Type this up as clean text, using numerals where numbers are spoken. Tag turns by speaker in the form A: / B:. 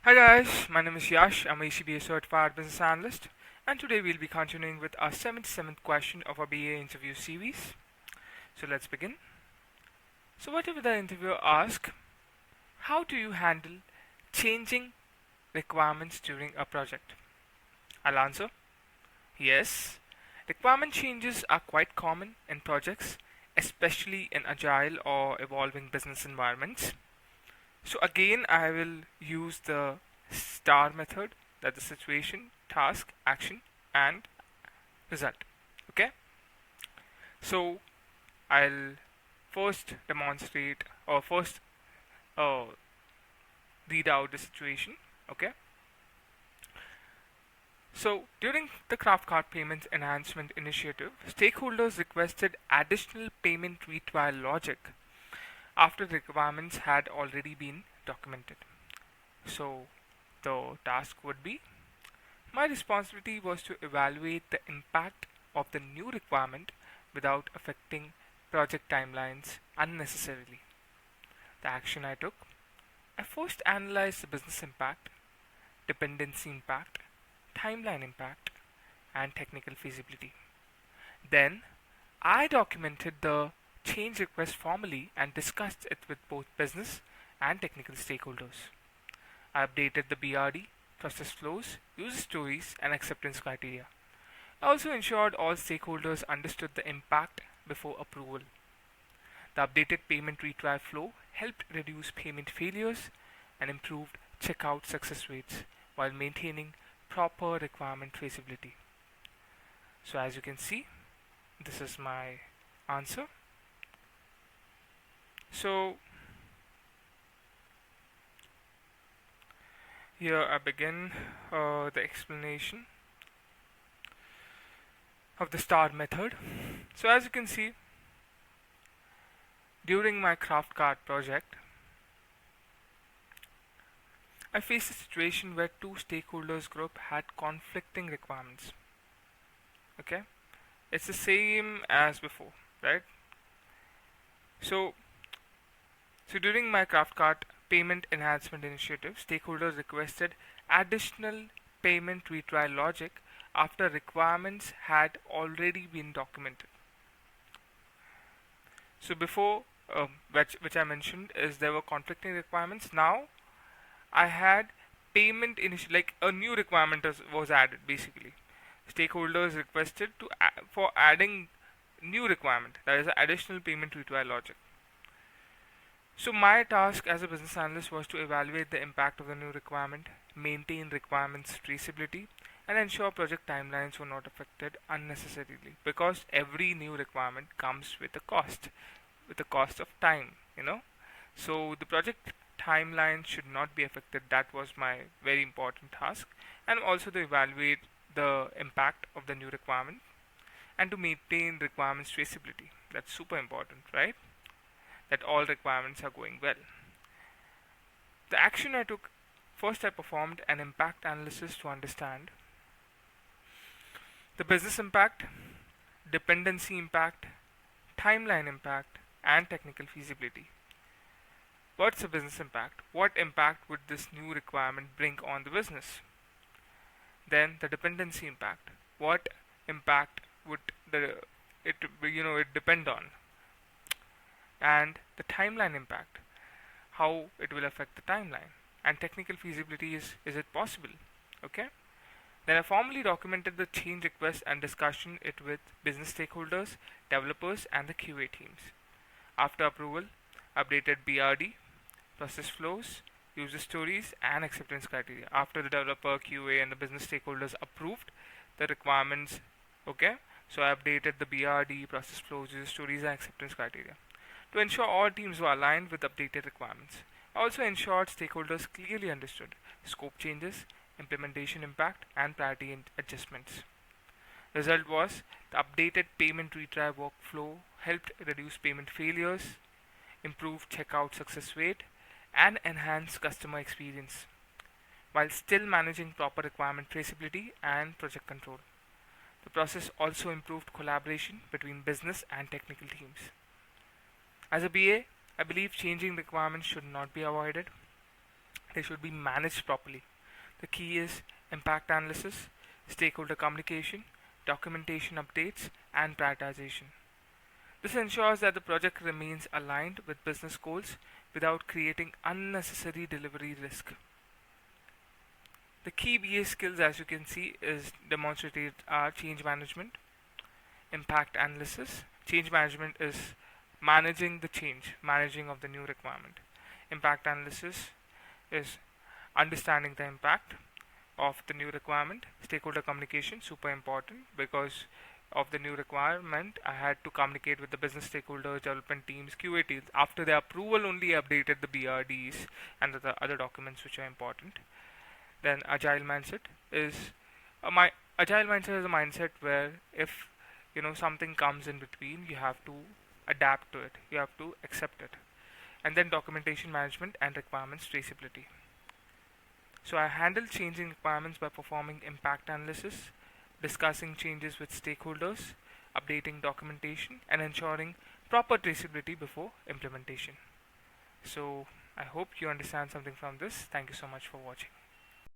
A: Hi guys, my name is Yash. I'm a CBA certified business analyst, and today we'll be continuing with our 77th question of our BA interview series. So let's begin. So whatever the interviewer asks, how do you handle changing requirements during a project? I'll answer, yes. Requirement changes are quite common in projects, especially in agile or evolving business environments. So again, I will use the STAR method, that the situation, task, action, and result. Okay. So I'll first demonstrate or first uh, read out the situation. Okay. So during the CraftCart Payments Enhancement Initiative, stakeholders requested additional payment retry logic after the requirements had already been documented. So the task would be, my responsibility was to evaluate the impact of the new requirement without affecting project timelines unnecessarily. The action I took, I first analyzed the business impact, dependency impact, timeline impact, and technical feasibility. Then, I documented the change request formally and discussed it with both business and technical stakeholders. I updated the BRD, process flows, user stories, and acceptance criteria. I also ensured all stakeholders understood the impact before approval. The updated payment retry flow helped reduce payment failures and improved checkout success rates while maintaining proper requirement traceability. So as you can see, this is my answer. So here I begin the explanation of the STAR method. So as you can see, during my CraftCart project, I faced a situation where two stakeholders group had conflicting requirements. Okay, it's the same as before, right? So, so during my CraftCart payment enhancement initiative, stakeholders requested additional payment retry logic after requirements had already been documented. So before, which I mentioned, is there were conflicting requirements. Now I had payment initial, like a new requirement was added. Basically, stakeholders requested for adding new requirement, that is additional payment retry logic. So my task as a business analyst was to evaluate the impact of the new requirement, maintain requirements traceability, and ensure project timelines were not affected unnecessarily, because every new requirement comes with a cost of time, So the project timeline should not be affected. That was my very important task, and also to evaluate the impact of the new requirement and to maintain requirements traceability. That's super important, right? That all requirements are going well. The action I took, first I performed an impact analysis to understand the business impact, dependency impact, timeline impact, and technical feasibility. What's the business impact? What impact would this new requirement bring on the business? Then the dependency impact. What impact would it depend on? And the timeline impact. How it will affect the timeline. And technical feasibility, is it possible? Okay. Then I formally documented the change request and discussion it with business stakeholders, developers, and the QA teams. After approval, updated BRD, process flows, user stories, and acceptance criteria. After the developer, QA, and the business stakeholders approved the requirements, okay, so I updated the BRD, process flows, user stories, and acceptance criteria to ensure all teams were aligned with updated requirements. I also ensured stakeholders clearly understood scope changes, implementation impact, and priority adjustments. Result was the updated payment retry workflow helped reduce payment failures, improve checkout success rate, and enhance customer experience while still managing proper requirement traceability and project control. The process also improved collaboration between business and technical teams. As a BA, I believe changing requirements should not be avoided. They should be managed properly. The key is impact analysis, stakeholder communication, documentation updates, and prioritization. This ensures that the project remains aligned with business goals without creating unnecessary delivery risk. The key BA skills, as you can see, is demonstrated are change management, impact analysis. Change management is managing the change, managing of the new requirement. Impact analysis is understanding the impact of the new requirement. Stakeholder communication, super important, because of the new requirement I had to communicate with the business stakeholders, development teams, QA teams. After the approval only updated the BRDs and the other documents which are important. Then agile mindset is agile mindset is a mindset where if something comes in between, you have to adapt to it, you have to accept it. And then documentation management and requirements traceability. So I handle changing requirements by performing impact analysis, discussing changes with stakeholders, updating documentation, and ensuring proper traceability before implementation. So I hope you understand something from this. Thank you so much for watching.